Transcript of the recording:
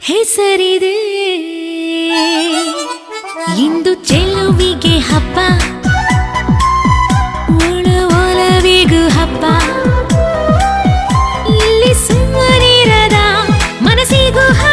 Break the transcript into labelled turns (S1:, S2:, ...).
S1: ಹೆಸರಿದೆ ಇಂದು ಚೆಲುವಿಗೆ ಹಬ್ಬ, ಒಲವಿಗೂ ಹಬ್ಬ. ಇಲ್ಲಿ ಸುಮ್ಮನಿರದ ಮನಸ್ಸಿಗೂ ಹಬ್ಬ.